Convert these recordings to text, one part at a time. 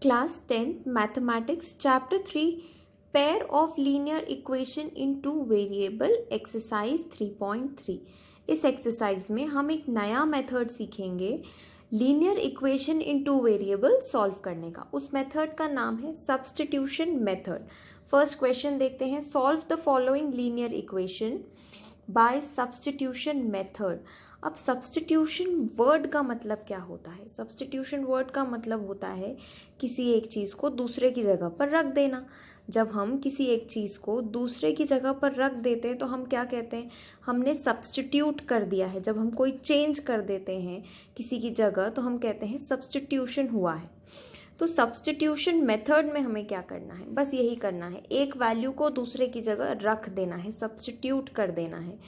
Class 10th Mathematics Chapter 3 Pair of Linear Equation in Two Variable Exercise 3.3। इस exercise में हम एक नया मेथड सीखेंगे linear equation in two variable solve करने का। उस मेथड का नाम है सब्स्टिट्यूशन मेथड। फर्स्ट क्वेश्चन देखते हैं। Solve the following linear equation by substitution method. अब सब्स्टिट्यूशन वर्ड का मतलब क्या होता है? सब्स्टिट्यूशन वर्ड का मतलब होता है किसी एक चीज़ को दूसरे की जगह पर रख देना। जब हम किसी एक चीज़ को दूसरे की जगह पर रख देते हैं तो हम क्या कहते हैं? हमने सब्स्टिट्यूट कर दिया है। जब हम कोई चेंज कर देते हैं किसी की जगह तो हम कहते हैं सब्स्टिट्यूशन हुआ है। तो सब्स्टिट्यूशन मेथड में हमें क्या करना है? बस यही करना है, एक वैल्यू को दूसरे की जगह रख देना है, सब्स्टिट्यूट कर देना है।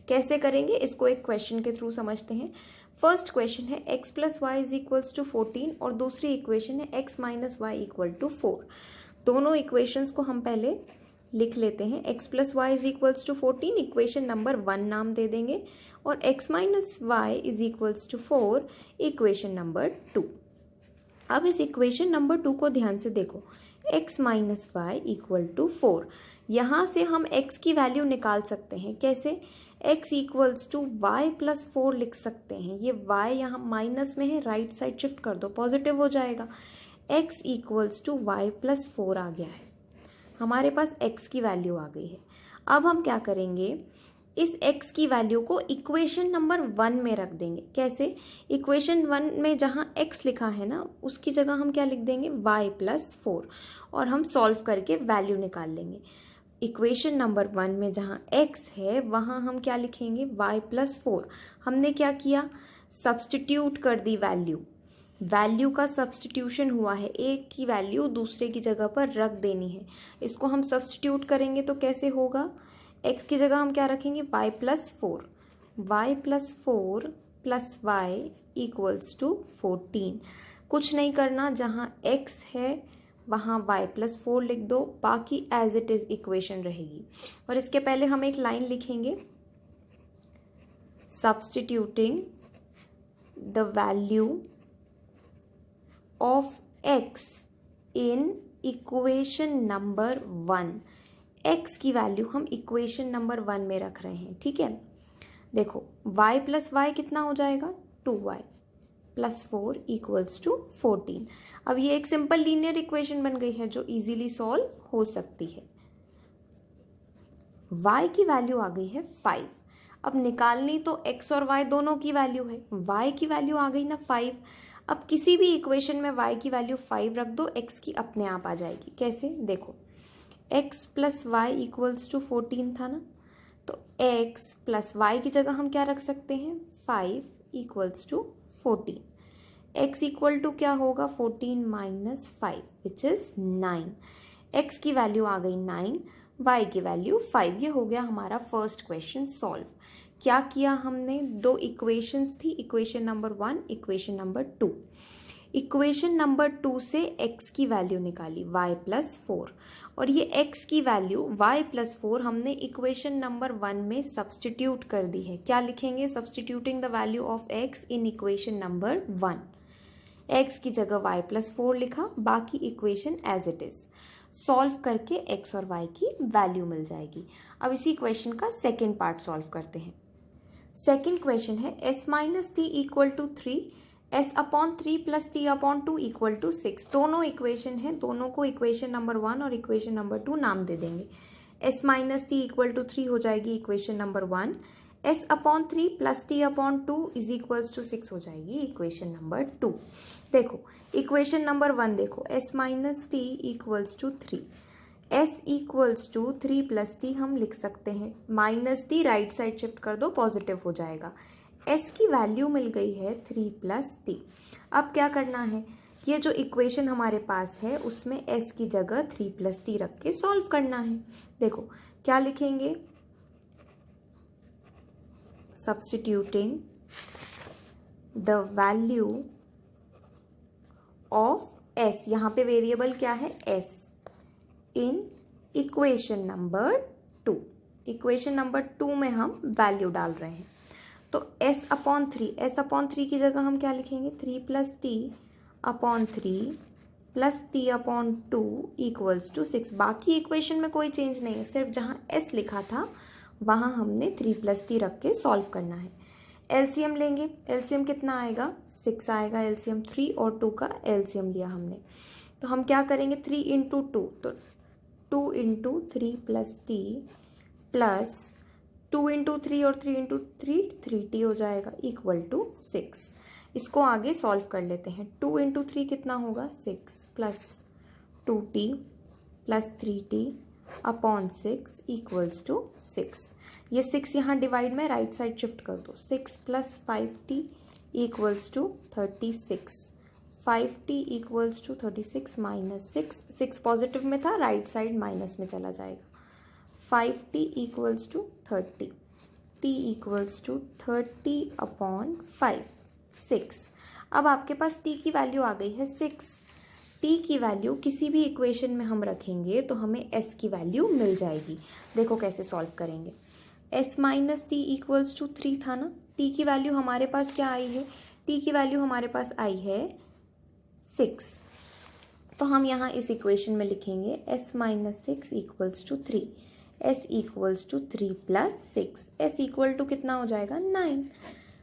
कैसे करेंगे इसको एक क्वेश्चन के थ्रू समझते हैं। फर्स्ट क्वेश्चन है x plus y is equals to 14 और दूसरी इक्वेशन है x minus y equal to 4। दोनों इक्वेशंस को हम पहले लिख लेते हैं। x plus y is equals to 14 equation number 1 नाम दे देंगे और x minus y is equals to 4 equation number 2। अब इस इक्वेशन नंबर 2 को ध्यान से देखो। x minus y equal to 4, यहाँ से हम x की वैल्यू निकाल सकते हैं। कैसे? x equals to y plus 4 लिख सकते हैं। ये y यहाँ माइनस में है, राइट साइड शिफ्ट कर दो, पॉजिटिव हो जाएगा। x equals to y plus 4 आ गया है, हमारे पास x की वैल्यू आ गई है। अब हम क्या करेंगे? इस x की वैल्यू को इक्वेशन नंबर 1 में रख देंगे। कैसे? इक्वेशन 1 में जहाँ x लिखा है ना, उसकी जगह हम क्या लिख देंगे? y प्लस 4 और हम सॉल्व करके वैल्यू निकाल लेंगे। इक्वेशन नंबर 1 में जहाँ x है वहाँ हम क्या लिखेंगे? y plus 4। हमने क्या किया? सब्स्टिट्यूट कर दी वैल्यू। वैल्यू का सब्स्टिट्यूशन हुआ है, एक की वैल्यू दूसरे की जगह पर रख देनी है। इसको हम सब्स्टिट्यूट करेंगे तो कैसे होगा? x की जगह हम क्या रखेंगे? y plus 4। y plus 4 equals Y equals to 14। कुछ नहीं करना, जहाँ x है वहाँ y प्लस 4 लिख दो, बाकी एज इट इज इक्वेशन रहेगी। और इसके पहले हम एक लाइन लिखेंगे, substituting the value of x in equation number 1। x की वैल्यू हम इक्वेशन नंबर 1 में रख रहे हैं, ठीक है। देखो y प्लस वाई कितना हो जाएगा? 2y plus 4 equals to 14। अब ये एक सिंपल लीनियर इक्वेशन बन गई है जो इजीली सॉल्व हो सकती है। y की वैल्यू आ गई है 5। अब निकालनी तो x और y दोनों की वैल्यू है। y की वैल्यू आ गई ना 5। अब किसी भी इक्वेशन में y की वैल्यू 5 रख दो, x की अपने आप आ जाएगी। कैसे? देखो x plus Y equals to 14 था ना, तो x प्लस वाई की जगह हम क्या रख सकते हैं? 5 equals to 14। x equal to क्या होगा? 14 माइनस 5 विच इज 9। x की वैल्यू आ गई 9, y की वैल्यू 5। ये हो गया हमारा फर्स्ट क्वेश्चन सॉल्व। क्या किया हमने? दो इक्वेशंस थी, equation number 1, equation number 2। Equation number 2 से x की वैल्यू निकाली y प्लस 4 और ये x की वैल्यू y प्लस 4 हमने इक्वेशन नंबर 1 में सब्स्टिट्यूट कर दी है। क्या लिखेंगे? Substituting the value of x in equation number 1। x की जगह y प्लस 4 लिखा, बाकी equation as it is. Solve करके x और y की वैल्यू मिल जाएगी। अब इसी क्वेश्चन का सेकेंड पार्ट सॉल्व करते हैं। सेकेंड क्वेश्चन है s minus t equal to 3, s upon 3 plus t upon 2 equal to 6। दोनों इक्वेशन है, दोनों को इक्वेशन नंबर 1 और इक्वेशन नंबर 2 नाम दे देंगे। s minus t equal to 3 हो जाएगी equation number 1, s upon 3 plus t upon 2 is equals to 6 हो जाएगी इक्वेशन नंबर 2। देखो इक्वेशन नंबर 1 देखो, s minus t equals to 3, s equals to 3 plus t हम लिख सकते हैं, minus t right side shift कर दो, पॉजिटिव हो जाएगा। s की वैल्यू मिल गई है 3 प्लस टी। अब क्या करना है? ये जो इक्वेशन हमारे पास है उसमें s की जगह 3 प्लस टी रख के सॉल्व करना है। देखो क्या लिखेंगे? Substituting the value of s, यहाँ पे वेरिएबल क्या है? s इन इक्वेशन नंबर 2। इक्वेशन नंबर 2 में हम वैल्यू डाल रहे हैं। तो s अपॉन 3 की जगह हम क्या लिखेंगे? 3 plus t upon 3 plus t upon 2 equals to 6। बाकी इक्वेशन में कोई चेंज नहीं है, सिर्फ जहाँ एस लिखा था वहाँ हमने 3 प्लस टी रख के सॉल्व करना है। एलसीएम लेंगे, एलसीएम कितना आएगा, 6 आएगा एलसीएम। 3 और 2 का एलसीएम लिया हमने, तो हम क्या करेंगे, 3 इंटू 2, तो 2 into 3 plus T plus 2 into 3 और 3 इंटू 3 3t हो जाएगा इक्वल टू 6। इसको आगे सॉल्व कर लेते हैं। 2 इंटू 3 कितना होगा, 6 plus 2t plus 3t upon 6 equals to 6। ये 6 यहाँ डिवाइड में राइट साइड शिफ्ट कर दो। 6 plus 5t equals to 36। 5t equals to 36 minus 6, 6 positive में था, राइट साइड माइनस में चला जाएगा। 5t equals to 30, t equals to 30 upon 5, 6। अब आपके पास t की वैल्यू आ गई है 6। t की वैल्यू किसी भी इक्वेशन में हम रखेंगे तो हमें s की वैल्यू मिल जाएगी। देखो कैसे सॉल्व करेंगे। s minus t equals to 3 था ना, t की वैल्यू हमारे पास क्या आई है, t की वैल्यू हमारे पास आई है 6। तो हम यहाँ इस इक्वेशन में लिखेंगे s minus 6 equals to 3, s equals to 3 plus 6, s equal to कितना हो जाएगा, 9।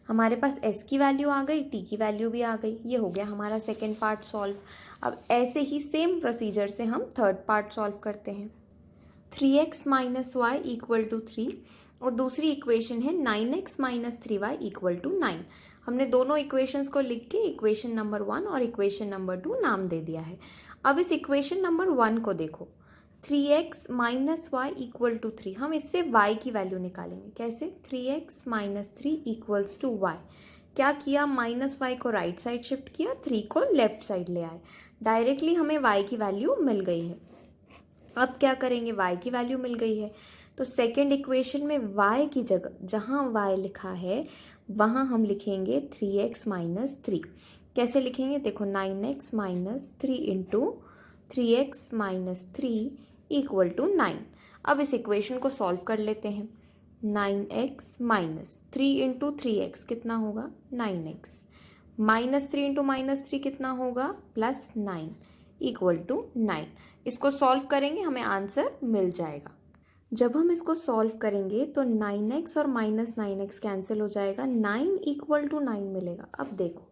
हमारे पास s की वैल्यू आ गई, t की वैल्यू भी आ गई। ये हो गया हमारा सेकेंड पार्ट सॉल्व। अब ऐसे ही सेम प्रोसीजर से हम थर्ड पार्ट सॉल्व करते हैं। 3x minus y equal to 3 और दूसरी इक्वेशन है 9x minus 3y equal to 9। हमने दोनों इक्वेशंस को लिख के इक्वेशन नंबर 1 और इक्वेशन नंबर 2 नाम दे दिया है। अब इस इक्वेशन नंबर 1 को देखो, 3x minus y equal to 3। हम इससे y की वैल्यू निकालेंगे। कैसे, 3x minus 3 equals to y। क्या किया, माइनस वाई को राइट साइड शिफ्ट किया, 3 को लेफ्ट साइड ले आए, डायरेक्टली हमें y की वैल्यू मिल गई है। अब क्या करेंगे, y की वैल्यू मिल गई है तो सेकेंड इक्वेशन में y की जगह जहाँ y लिखा है वहाँ हम लिखेंगे 3x माइनस 3। कैसे लिखेंगे, देखो 9x minus 3 into 3x minus 3 equal to 9। अब इस इक्वेशन को सॉल्व कर लेते हैं। 9x माइनस 3 इंटू 3x कितना होगा, 9x माइनस 3 इंटू माइनस 3 कितना होगा, प्लस 9 इक्वल टू 9। इसको सॉल्व करेंगे, हमें आंसर मिल जाएगा। जब हम इसको सॉल्व करेंगे तो 9x और माइनस 9x कैंसिल हो जाएगा, 9 इक्वल टू 9 मिलेगा। अब देखो,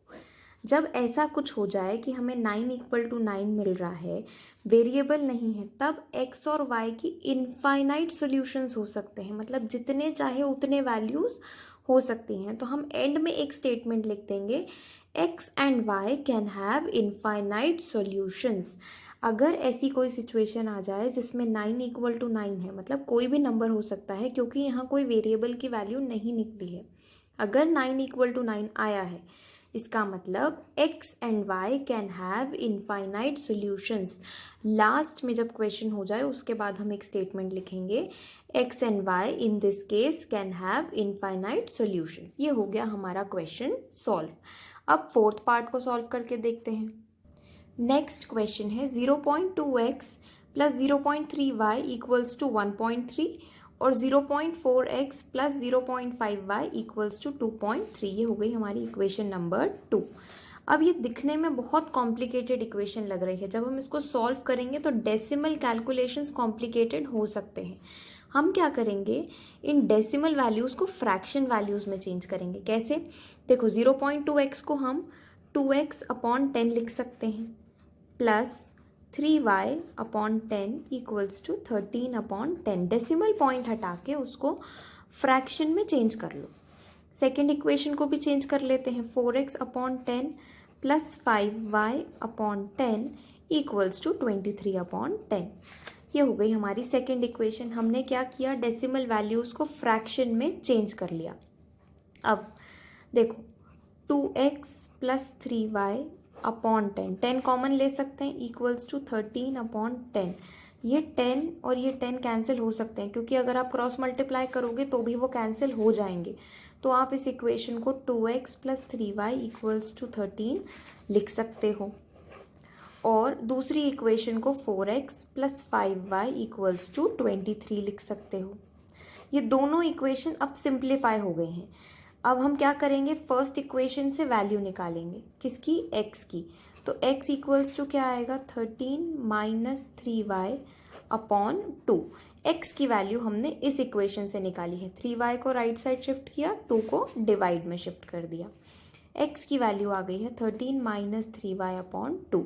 जब ऐसा कुछ हो जाए कि हमें 9 इक्वल टू 9 मिल रहा है, वेरिएबल नहीं है, तब x और y की इनफाइनाइट सॉल्यूशंस हो सकते हैं, मतलब जितने चाहे उतने वैल्यूज़ हो सकती हैं। तो हम एंड में एक स्टेटमेंट लिख देंगे, x and y can have infinite solutions. अगर ऐसी कोई सिचुएशन आ जाए जिसमें 9 इक्वल टू 9 है, मतलब कोई भी नंबर हो सकता है क्योंकि यहाँ कोई वेरिएबल की वैल्यू नहीं निकली है। अगर 9 इक्वल टू 9 आया है, इसका मतलब x and y can have infinite solutions. Last में जब क्वेश्चन हो जाए उसके बाद हम एक स्टेटमेंट लिखेंगे, x and y in this case can have infinite solutions. ये हो गया हमारा क्वेश्चन सॉल्व। अब फोर्थ पार्ट को सॉल्व करके देखते हैं। नेक्स्ट क्वेश्चन है 0.2x plus 0.3y equals to 1.3 और 0.4x plus 0.5y equals to 2.3। ये हो गई हमारी इक्वेशन नंबर 2। अब ये दिखने में बहुत कॉम्प्लिकेटेड इक्वेशन लग रही है, जब हम इसको सॉल्व करेंगे तो डेसिमल कैलकुलेशंस कॉम्प्लिकेटेड हो सकते हैं। हम क्या करेंगे, इन डेसिमल वैल्यूज़ को फ्रैक्शन वैल्यूज़ में चेंज करेंगे। कैसे, देखो 0.2x को हम 2x अपॉन 10 लिख सकते हैं, plus 3y upon 10 equals to 13 upon 10। Decimal point हटा के उसको फ्रैक्शन में चेंज कर लो। सेकेंड इक्वेशन को भी चेंज कर लेते हैं, 4x upon 10 plus 5y upon 10 equals to 23 upon 10। ये हो गई हमारी सेकेंड इक्वेशन। हमने क्या किया, डेसिमल वैल्यूज़ को फ्रैक्शन में चेंज कर लिया। अब देखो 2x plus 3y upon 10, 10 common ले सकते हैं, इक्वल्स टू 13 अपॉन 10। ये 10 और ये 10 कैंसिल हो सकते हैं क्योंकि अगर आप क्रॉस मल्टीप्लाई करोगे तो भी वो कैंसिल हो जाएंगे। तो आप इस इक्वेशन को 2x plus 3y equals to 13 लिख सकते हो और दूसरी इक्वेशन को 4x plus 5y equals to 23 लिख सकते हो। ये दोनों इक्वेशन अब सिंप्लीफाई हो गई हैं। अब हम क्या करेंगे, फर्स्ट इक्वेशन से वैल्यू निकालेंगे, किसकी, x की। तो x इक्वल्स टू क्या आएगा, 13 माइनस 3y अपॉन 2। x की वैल्यू हमने इस इक्वेशन से निकाली है, 3y को राइट साइड शिफ्ट किया, 2 को डिवाइड में शिफ्ट कर दिया। x की वैल्यू आ गई है 13 माइनस 3y अपॉन 2।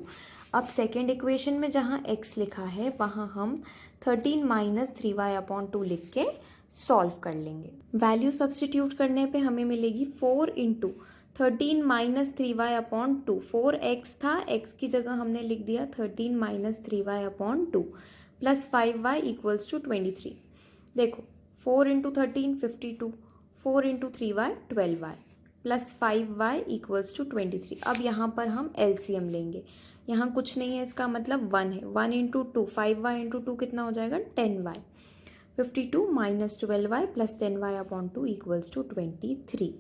अब सेकेंड इक्वेशन में जहाँ x लिखा है वहाँ हम 13 माइनस 3y अपॉन 2 लिख के सॉल्व कर लेंगे। वैल्यू सब्सटीट्यूट करने पे हमें मिलेगी 4 into 13 minus 3y upon 2। 4x था, x की जगह हमने लिख दिया 13 minus 3y upon 2 plus 5y equals to 23। देखो 4 into 13 52, 4 into 3y 12y plus 5y equals to 23। अब यहाँ पर हम एलसीएम लेंगे, यहाँ कुछ नहीं है, इसका मतलब 1 है। 1 इंटू 2 5y इंटू 2 कितना हो जाएगा, 10y। 52 minus 12y plus 10y upon 2 equals to 23।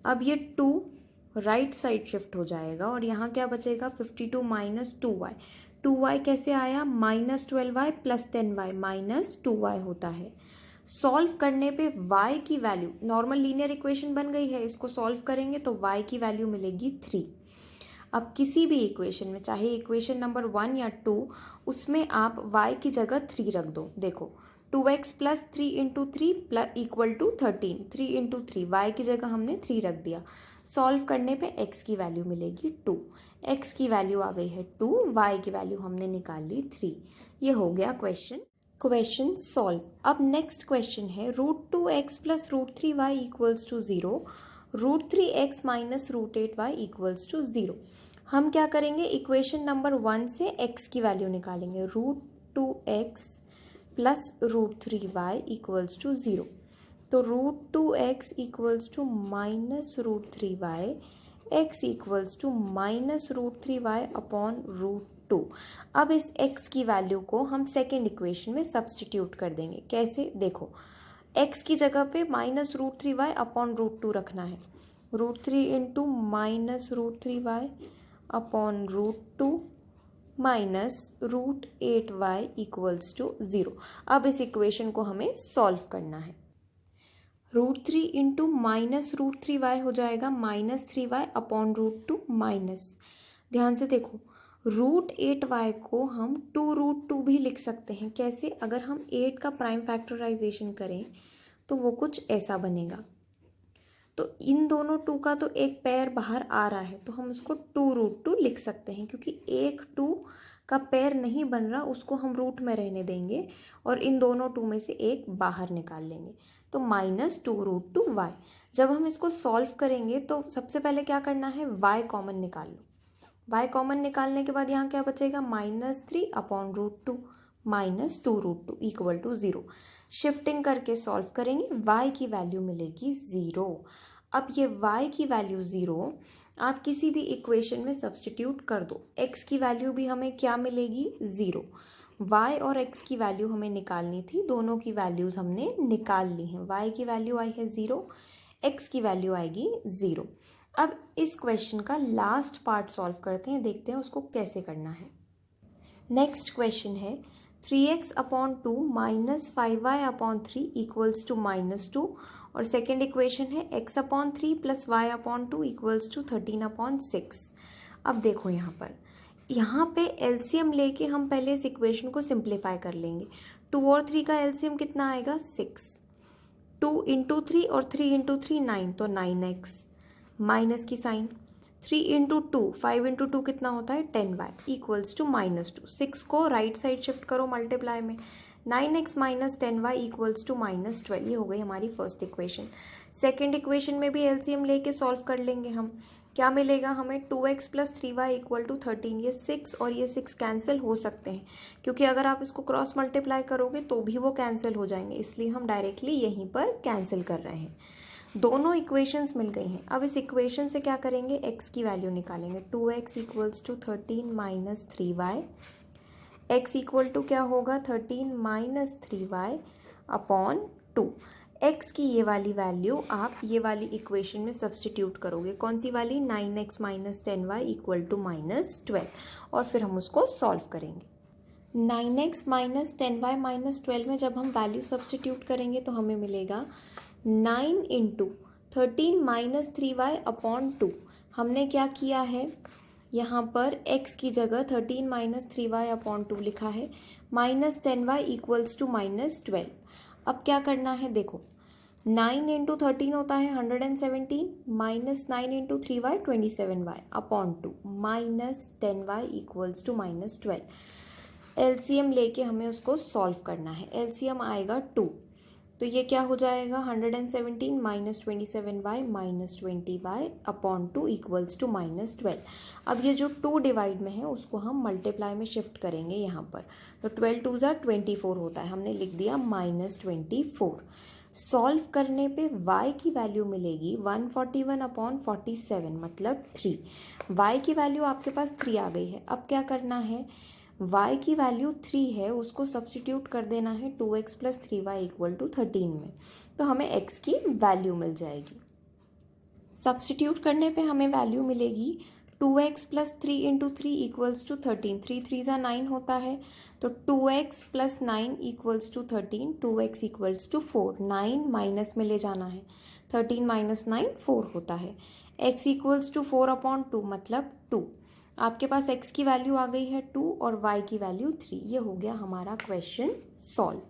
अब ये 2 राइट साइड शिफ्ट हो जाएगा और यहाँ क्या बचेगा, 52 माइनस 2y। 2y कैसे आया, minus 12y plus 10y minus 2y होता है। सॉल्व करने पे y की वैल्यू, नॉर्मल लीनियर इक्वेशन बन गई है, इसको सॉल्व करेंगे तो y की वैल्यू मिलेगी 3। अब किसी भी इक्वेशन में, चाहे इक्वेशन नंबर 1 या 2, उसमें आप y की जगह 3 रख दो। देखो 2x plus 3 into 3 plus equal to 13, 3 into 3, y की जगह हमने 3 रख दिया। सॉल्व करने पे x की वैल्यू मिलेगी 2। x की वैल्यू आ गई है 2, y की वैल्यू हमने निकाल ली 3। ये हो गया क्वेश्चन सॉल्व। अब नेक्स्ट क्वेश्चन है, √2x plus √3y equals to 0, √3x minus √8y equals to 0। हम क्या करेंगे, इक्वेशन नंबर 1 से x की वैल्यू निकालेंगे। √2x plus √3y equals to 0। तो √2x equals to minus √3y, x equals to minus √3y upon √2। अब इस x की वैल्यू को हम सेकेंड इक्वेशन में सब्सटीट्यूट कर देंगे। कैसे, देखो x की जगह पे माइनस √3y अपॉन √2 रखना है। √3 into minus √3y upon √2 minus √8y equals to 0। अब इस इक्वेशन को हमें सॉल्व करना है। √3 इंटू माइनस √3y हो जाएगा माइनस 3y अपॉन √2 माइनस, ध्यान से देखो √8y को हम 2√2 भी लिख सकते हैं। कैसे, अगर हम 8 का प्राइम फैक्टराइजेशन करें तो वो कुछ ऐसा बनेगा। तो इन दोनों 2 का तो एक पेयर बाहर आ रहा है तो हम उसको 2√2 लिख सकते हैं, क्योंकि एक 2 का पेयर नहीं बन रहा, उसको हम रूट में रहने देंगे और इन दोनों 2 में से एक बाहर निकाल लेंगे। तो माइनस 2√2y। जब हम इसको सॉल्व करेंगे तो सबसे पहले क्या करना है, y कॉमन निकाल लो। y कॉमन निकालने के बाद यहाँ क्या बचेगा, minus 3 upon √2 minus 2√2 equal to 0। Shifting करके सॉल्व करेंगे, y की वैल्यू मिलेगी 0। अब ये y की वैल्यू 0 आप किसी भी इक्वेशन में सब्सटीट्यूट कर दो। x की वैल्यू भी हमें क्या मिलेगी, 0। y और x की वैल्यू हमें निकालनी थी, दोनों की वैल्यूज़ हमने निकाल ली हैं। y की वैल्यू आई है 0, x की वैल्यू आएगी 0। अब इस क्वेश्चन का लास्ट पार्ट सॉल्व करते हैं, देखते हैं उसको कैसे करना है। नेक्स्ट क्वेश्चन है 3x upon 2 minus 5y upon 3 equals to minus 2, और सेकेंड इक्वेशन है x upon 3 plus y upon 2 equals to 13 upon 6। अब देखो यहाँ पे एलसीएम लेके हम पहले इस इक्वेशन को सिंप्लीफाई कर लेंगे। 2 और 3 का एलसीएम कितना आएगा, 6। 2 इंटू 3 और 3 इंटू 3 9, तो 9x माइनस की साइन। 3 इंटू 2 5 इंटू 2 कितना होता है, 10y इक्वल्स टू माइनस 2। 6 को राइट साइड शिफ्ट करो मल्टीप्लाई में, 9x minus 10y equals to minus 12। ये हो गई हमारी फर्स्ट इक्वेशन। सेकेंड इक्वेशन में भी एलसीएम लेके सॉल्व कर लेंगे हम। क्या मिलेगा हमें, 2x plus 3y equal to 13। ये 6 और ये 6 कैंसिल हो सकते हैं, क्योंकि अगर आप इसको क्रॉस मल्टीप्लाई करोगे तो भी वो कैंसिल हो जाएंगे, इसलिए हम डायरेक्टली यहीं पर कैंसिल कर रहे हैं। दोनों इक्वेशंस मिल गई हैं। अब इस इक्वेशन से क्या करेंगे, x की वैल्यू निकालेंगे। 2x equals to 13 minus 3y, x equal to क्या होगा, 13 माइनस 3y अपॉन 2। x की ये वाली वैल्यू आप ये वाली इक्वेशन में सब्सटीट्यूट करोगे। कौन सी वाली, 9x minus 10y equal to minus 12, और फिर हम उसको सॉल्व करेंगे। 9x माइनस 10y माइनस 12 में जब हम वैल्यू सब्सटीट्यूट करेंगे तो हमें मिलेगा 9 इंटू 13 माइनस 3y अपॉन 2। हमने क्या किया है, यहाँ पर x की जगह 13 माइनस 3y अपॉन 2 लिखा है, minus 10y equals to minus 12। अब क्या करना है, देखो 9 इंटू 13 होता है 117, minus 9 into 3y 27y upon 2 minus 10y equals to minus 12। LCM लेके हमें उसको सॉल्व करना है। एलसीएम आएगा 2, तो ये क्या हो जाएगा 117 minus 27y minus 20y upon 2 equals to minus 12। अब ये जो 2 डिवाइड में है उसको हम मल्टीप्लाई में शिफ्ट करेंगे यहाँ पर, तो 12 2 ज़ा 24 होता है, हमने लिख दिया माइनस 24। सॉल्व करने पे y की वैल्यू मिलेगी 141 अपॉन 47 मतलब 3। y की वैल्यू आपके पास 3 आ गई है। अब क्या करना है, y की वैल्यू 3 है, उसको सब्सटीट्यूट कर देना है 2x plus 3y equal to 13 में, तो हमें x की वैल्यू मिल जाएगी। सब्सटीट्यूट करने पे हमें वैल्यू मिलेगी 2x plus 3 into 3 equals to 13। 3 3 ज़ा 9 होता है, तो 2x plus 9 equals to 13, 2x equals to 4। 9 minus में ले जाना है, 13 माइनस 9 4 होता है। x इक्वल्स टू 4 अपॉन 2 मतलब 2। आपके पास x की वैल्यू आ गई है 2 और y की वैल्यू 3। ये हो गया हमारा क्वेश्चन सॉल्व।